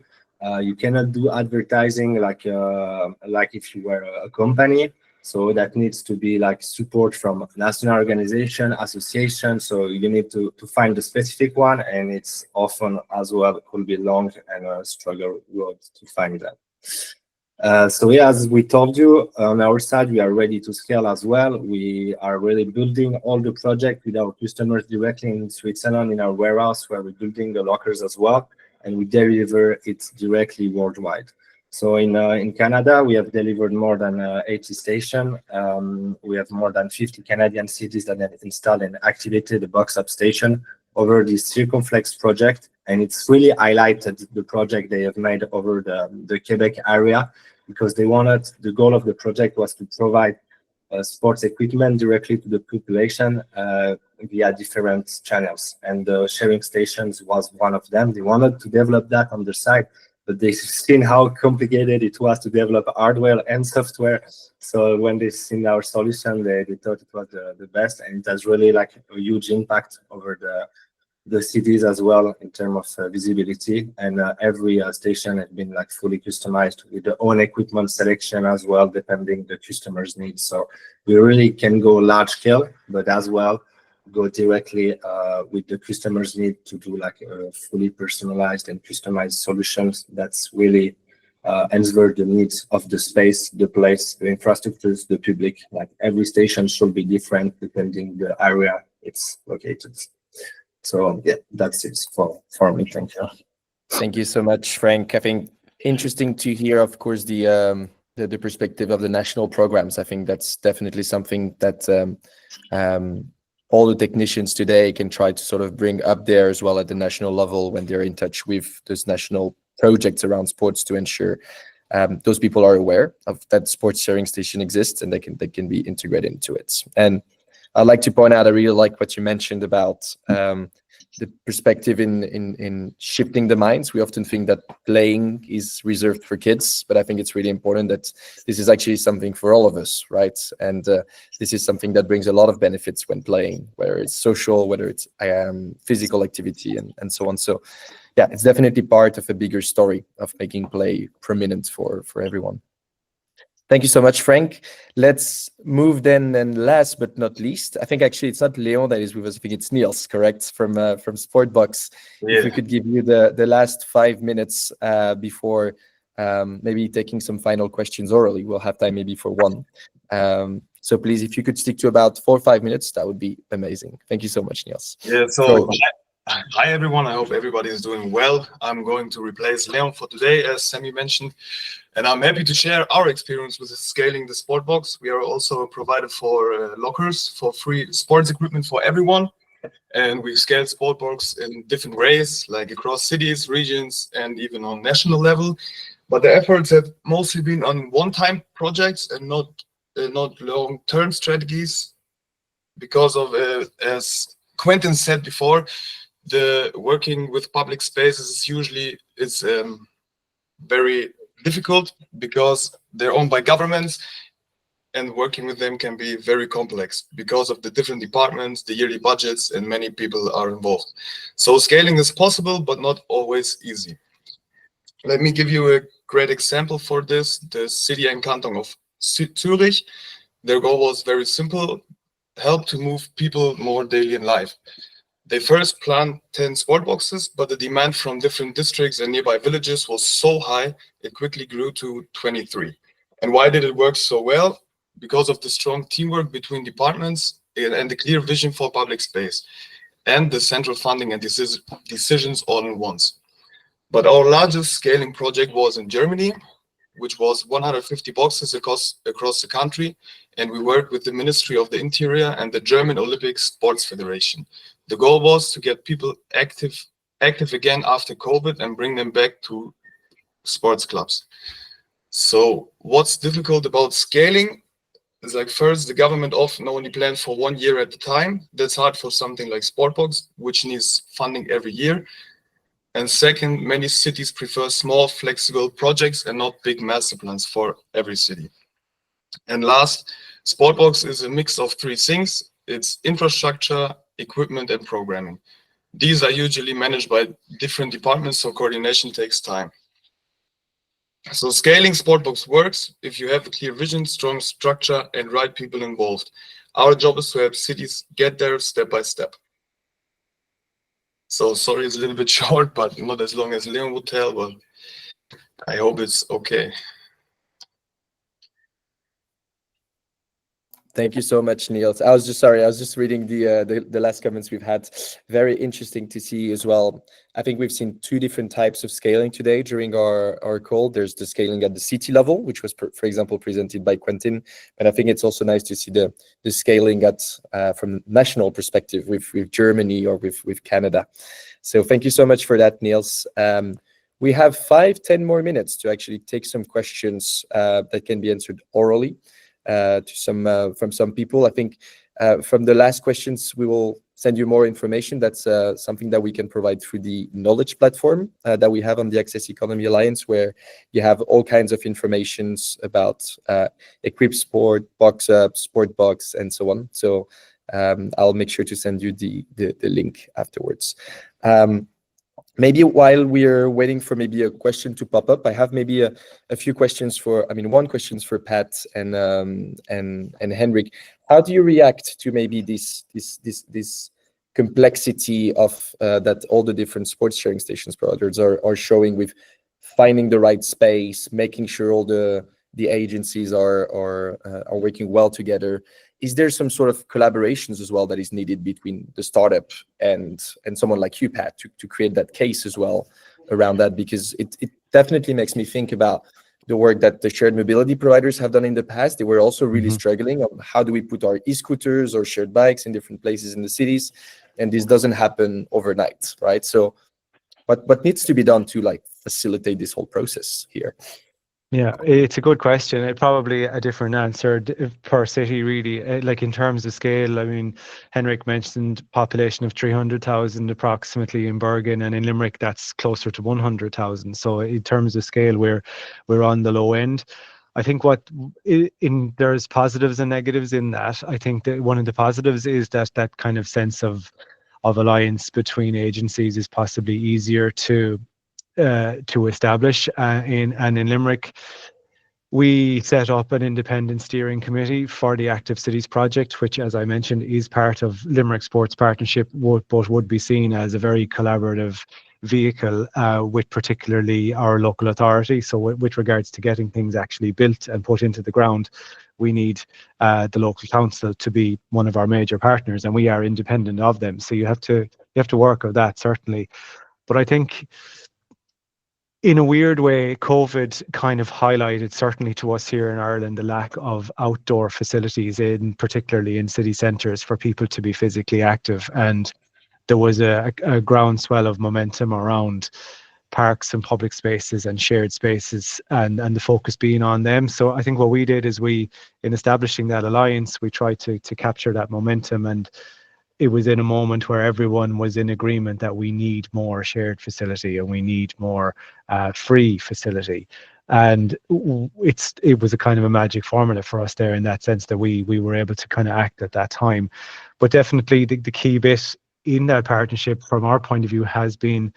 You cannot do advertising like if you were a company. So that needs to be like support from national organization, association. So you need to find the specific one, and it's often as well could be long and a struggle road to find that. So yeah, as we told you, on our side, we are ready to scale as well. We are really building all the project with our customers directly in Switzerland in our warehouse, where we're building the lockers as well, and we deliver it directly worldwide. So in Canada, we have delivered more than 80 stations. We have more than 50 Canadian cities that have installed and activated the BoxUp station over this Circumflex project. And it's really highlighted the project they have made over the Quebec area, because the goal of the project was to provide sports equipment directly to the population via different channels. And the sharing stations was one of them. They wanted to develop that on their side, but they've seen how complicated it was to develop hardware and software. So when they seen our solution, they thought it was the best, and it has really like a huge impact over the cities as well in terms of visibility. And every station has been like fully customized with their own equipment selection as well, depending the customer's needs. So we really can go large scale, but as well go directly with the customer's need to do like a fully personalized and customized solutions that's really answer the needs of the space, the place, the infrastructures, the public. Like every station should be different depending the area it's located. So yeah, that's it for me. Thank you. Thank you so much, Frank. I think interesting to hear, of course, the perspective of the national programs. I think that's definitely something that all the technicians today can try to sort of bring up there as well at the national level when they're in touch with those national projects around sports, to ensure those people are aware of that sports sharing station exists and they can be integrated into it. And I'd like to point out, I really like what you mentioned about the perspective in shifting the minds. We often think that playing is reserved for kids, but I think it's really important that this is actually something for all of us, right? And this is something that brings a lot of benefits when playing, whether it's social, whether it's physical activity, and so on. So yeah, it's definitely part of a bigger story of making play prominent for everyone. Thank you so much, Frank. Let's move then, and last but not least, I think actually it's not Leon that is with us. I think it's Niels, correct, from SportBox. Yeah. If we could give you the last 5 minutes before maybe taking some final questions orally, we'll have time maybe for one. So please, if you could stick to about 4 or 5 minutes, that would be amazing. Thank you so much, Niels. Yeah, so hi everyone, I hope everybody is doing well. I'm going to replace Leon for today, as Sami mentioned, and I'm happy to share our experience with scaling the SportBox. We are also a provider for lockers for free sports equipment for everyone, and we've scaled SportBox in different ways, like across cities, regions, and even on national level. But the efforts have mostly been on one-time projects and not long-term strategies, because of, as Quentin said before, the working with public spaces is usually very difficult because they're owned by governments, and working with them can be very complex because of the different departments, the yearly budgets, and many people are involved. So scaling is possible, but not always easy. Let me give you a great example for this. The city and canton of Zurich, their goal was very simple: help to move people more daily in life. They first planned 10 sport boxes, but the demand from different districts and nearby villages was so high, it quickly grew to 23. And why did it work so well? Because of the strong teamwork between departments and the clear vision for public space, and the central funding and decisions all at once. But our largest scaling project was in Germany, which was 150 boxes across the country, and we worked with the Ministry of the Interior and the German Olympic Sports Federation. The goal was to get people active again after COVID and bring them back to sports clubs. So what's difficult about scaling is, like, first, the government often only plans for 1 year at a time. That's hard for something like SportBox, which needs funding every year. And second, many cities prefer small, flexible projects and not big master plans for every city. And last, SportBox is a mix of 3 things. It's infrastructure, equipment, and programming. These are usually managed by different departments, so coordination takes time. So scaling SportBox works if you have a clear vision, strong structure, and right people involved. Our job is to help cities get there step by step. So sorry, it's a little bit short, but not as long as Leon would tell, but I hope it's okay. Thank you so much, Niels. I was just reading the last comments we've had. Very interesting to see as well. I think we've seen 2 different types of scaling today during our call. There's the scaling at the city level, which was, for example, presented by Quentin. And I think it's also nice to see the scaling at from national perspective with Germany or with Canada. So thank you so much for that, Niels. We have 5-10 more minutes to actually take some questions that can be answered orally. From some people. I think from the last questions, we will send you more information. That's something that we can provide through the knowledge platform that we have on the Access Economy Alliance, where you have all kinds of informations about Equip Sport, BoxUp, SportBox, and so on. So I'll make sure to send you the link afterwards. Maybe while we're waiting for maybe a question to pop up, I have maybe a few questions one question for Pat and Henrik. How do you react to maybe this complexity of that all the different sports sharing stations providers are showing with finding the right space, making sure all the agencies are working well together? Is there some sort of collaborations as well that is needed between the startup and someone like you, Pat, to create that case as well around that? Because it definitely makes me think about the work that the shared mobility providers have done in the past. They were also really struggling on how do we put our e-scooters or shared bikes in different places in the cities, and this doesn't happen overnight, right? So what needs to be done to like facilitate this whole process here? Yeah, it's a good question. It probably a different answer per city, really. Like in terms of scale, I mean, Henrik mentioned population of 300,000 approximately in Bergen, and in Limerick that's closer to 100,000. So in terms of scale, we're on the low end. I think there's positives and negatives in that. I think that one of the positives is that kind of sense of alliance between agencies is possibly easier to establish. In Limerick, we set up an independent steering committee for the Active Cities project, which, as I mentioned, is part of Limerick Sports Partnership, but would be seen as a very collaborative vehicle with particularly our local authority. So with regards to getting things actually built and put into the ground, we need the local council to be one of our major partners, and we are independent of them. So you have to work with that, certainly. But I think, in a weird way, COVID kind of highlighted, certainly to us here in Ireland, the lack of outdoor facilities, particularly in city centres, for people to be physically active. And there was a groundswell of momentum around parks and public spaces and shared spaces, and the focus being on them. So I think what we did is in establishing that alliance, we tried to capture that momentum, and it was in a moment where everyone was in agreement that we need more shared facility and we need more free facility. And it was a kind of a magic formula for us there, in that sense that we were able to kind of act at that time. But definitely the key bit in that partnership from our point of view has been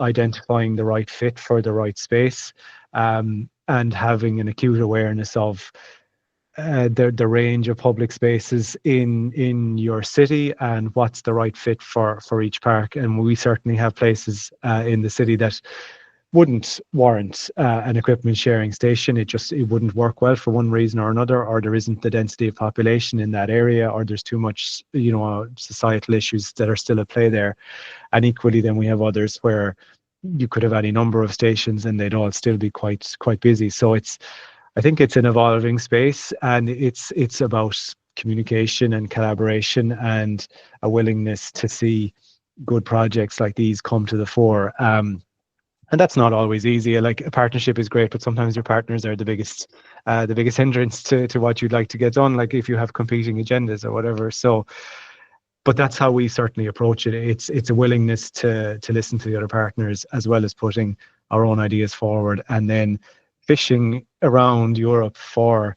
identifying the right fit for the right space, and having an acute awareness of the range of public spaces in your city and what's the right fit for each park. And we certainly have places in the city that wouldn't warrant an equipment sharing station. It wouldn't work well for one reason or another, or there isn't the density of population in that area, or there's too much societal issues that are still at play there. And equally, then we have others where you could have any number of stations and they'd all still be quite busy. So I think it's an evolving space, and it's about communication and collaboration and a willingness to see good projects like these come to the fore. And that's not always easy. Like, a partnership is great, but sometimes your partners are the biggest hindrance to what you'd like to get done, like if you have competing agendas or whatever. So, but that's how we certainly approach it. It's a willingness to listen to the other partners, as well as putting our own ideas forward, and then fishing around Europe for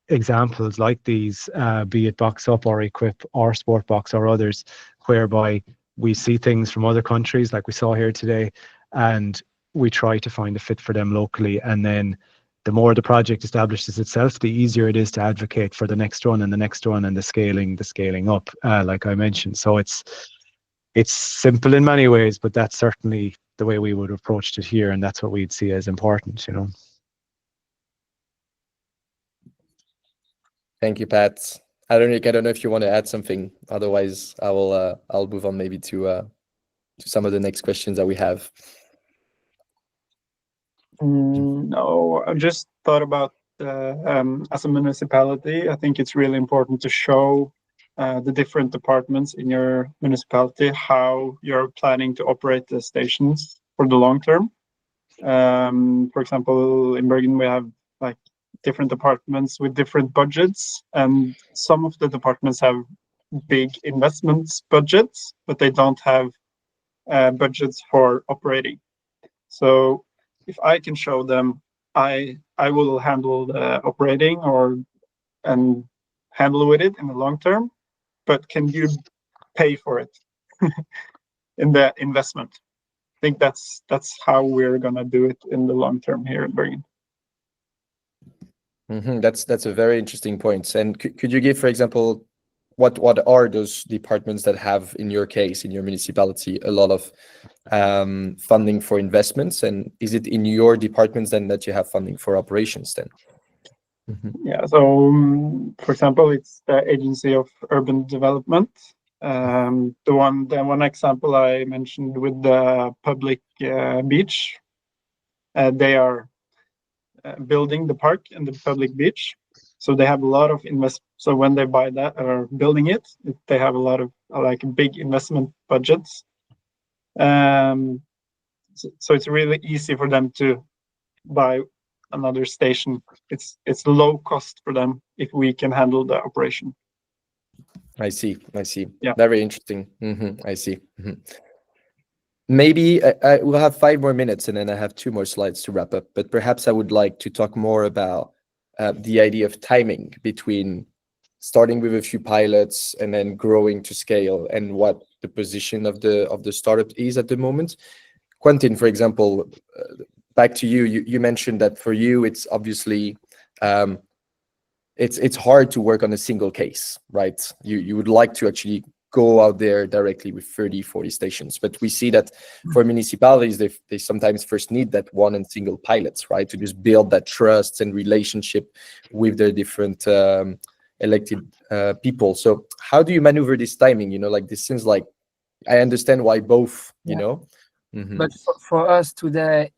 examples like these, be it BoxUp or Equip or SportBox or others, whereby we see things from other countries like we saw here today, and we try to find a fit for them locally. And then the more the project establishes itself, the easier it is to advocate for the next one and the next one, and the scaling up, like I mentioned. So it's simple in many ways, but that's certainly the way we would have approached it here, and that's what we'd see as important, Thank you, Pat. I don't know if you want to add something. Otherwise, I'll move on maybe to some of the next questions that we have. No, I just thought about as a municipality, I think it's really important to show the different departments in your municipality how you're planning to operate the stations for the long term. For example, in Bergen, we have like different departments with different budgets, and some of the departments have big investments budgets, but they don't have budgets for operating. So if I can show them, I will handle the operating and handle with it in the long term, but can you pay for it in the investment? I think that's how we're gonna do it in the long term here in Bergen. That's a very interesting point. And could you give, for example, what are those departments that have, in your case, in your municipality, a lot of funding for investments? And is it in your departments then that you have funding for operations then? Yeah, so for example, it's the Agency of Urban Development. The one example I mentioned with the public beach, they are building the park and the public beach. So they have a lot of So when they buy that or building it, they have a lot of big investment budgets. So it's really easy for them to buy another station. It's low cost for them if we can handle the operation. I see. Yeah. Very interesting. I see. Maybe I will have 5 more minutes and then I have 2 more slides to wrap up. But perhaps I would like to talk more about the idea of timing between starting with a few pilots and then growing to scale, and what the position of the startup is at the moment. Quentin, for example, back to you. You mentioned that for you it's obviously it's hard to work on a single case, right? You would like to actually go out there directly with 30, 40 stations. But we see that for municipalities, they sometimes first need that one and single pilots, right? To just build that trust and relationship with their different elected people. So how do you maneuver this timing? You know, like this seems like, I understand why both, you know? Mm-hmm. But for us today,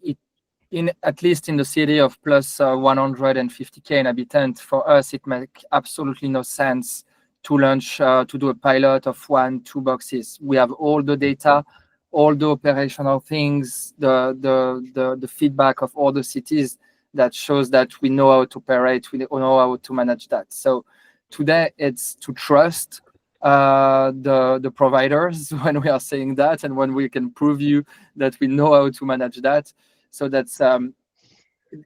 at least in the city of plus 150k inhabitants, for us, it makes absolutely no sense to launch, to do a pilot of 1-2 boxes. We have all the data, all the operational things, the feedback of all the cities that shows that we know how to operate, we know how to manage that. So today it's to trust the providers when we are saying that, and when we can prove you that we know how to manage that. So that's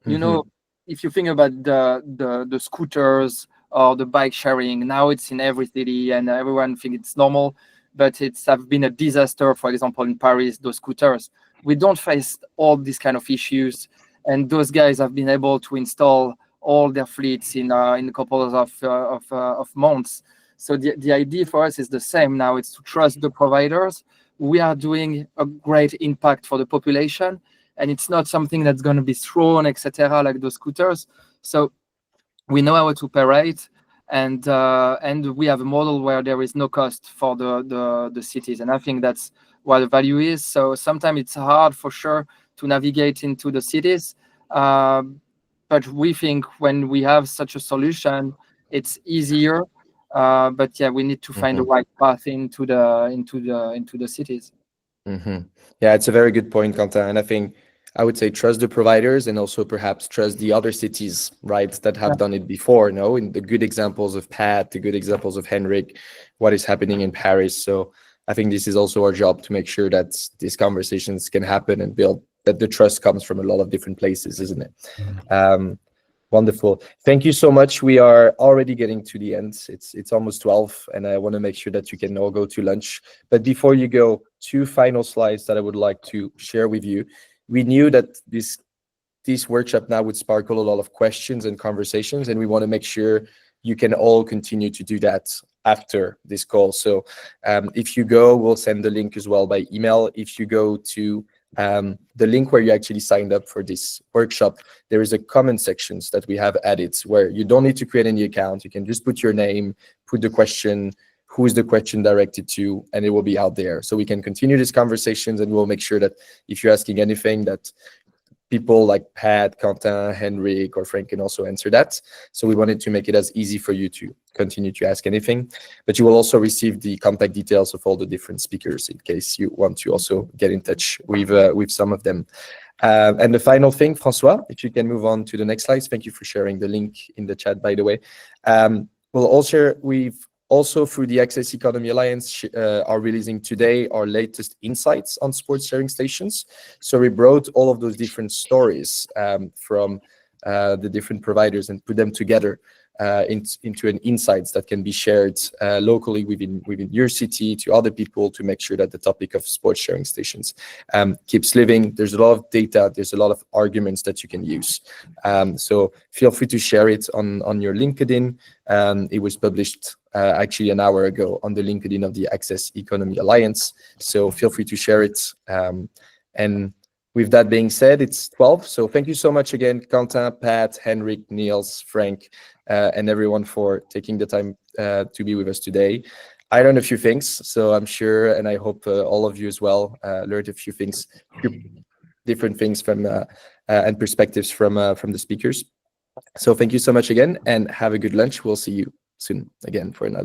you know, if you think about the scooters or the bike sharing, now it's in every city and everyone thinks it's normal, but it's have been a disaster. For example, in Paris, those scooters, we don't face all these kind of issues, and those guys have been able to install all their fleets in a couple of months. So the idea for us is the same now. It's to trust the providers. We are doing a great impact for the population, and it's not something that's going to be thrown, etc., like those scooters. So we know how to operate, and we have a model where there is no cost for the cities, and I think that's what the value is. So sometimes it's hard for sure to navigate into the cities, but we think when we have such a solution, it's easier. But yeah, we need to find the right path into the cities. Yeah, it's a very good point, Quentin, and I think I would say trust the providers and also perhaps trust the other cities, right, that have done it before, no? In the good examples of Pat, the good examples of Henrik, what is happening in Paris. So I think this is also our job to make sure that these conversations can happen and build that the trust comes from a lot of different places, isn't it? Wonderful. Thank you so much. We are already getting to the end. It's almost 12, and I want to make sure that you can all go to lunch. But before you go, 2 final slides that I would like to share with you. We knew that this workshop now would sparkle a lot of questions and conversations, and we want to make sure you can all continue to do that after this call. So if you go, we'll send the link as well by email. If you go to the link where you actually signed up for this workshop, there is a comment sections that we have added where you don't need to create any account. You can just put your name, put the question, who is the question directed to, and it will be out there. So we can continue these conversations, and we'll make sure that if you're asking anything, that people like Pat, Quentin, Henrik, or Frank can also answer that. So we wanted to make it as easy for you to continue to ask anything. But you will also receive the contact details of all the different speakers in case you want to also get in touch with some of them. And the final thing, Francois, if you can move on to the next slides. Thank you for sharing the link in the chat, by the way. We've also, through the Access Economy Alliance, are releasing today our latest insights on sports sharing stations. So we brought all of those different stories from the different providers and put them together into an insights that can be shared locally within your city to other people, to make sure that the topic of sports sharing stations keeps living. There's a lot of data, there's a lot of arguments that you can use. So feel free to share it on your LinkedIn. It was published actually an hour ago on the LinkedIn of the Access Economy Alliance. So feel free to share it. And with that being said, it's 12. So thank you so much again, Quentin, Pat, Henrik, Niels, Frank, and everyone for taking the time to be with us today. I learned a few things, so I'm sure, and I hope all of you as well learned a few things, different things from and perspectives from the speakers. So thank you so much again, and have a good lunch. We'll see you soon again for another.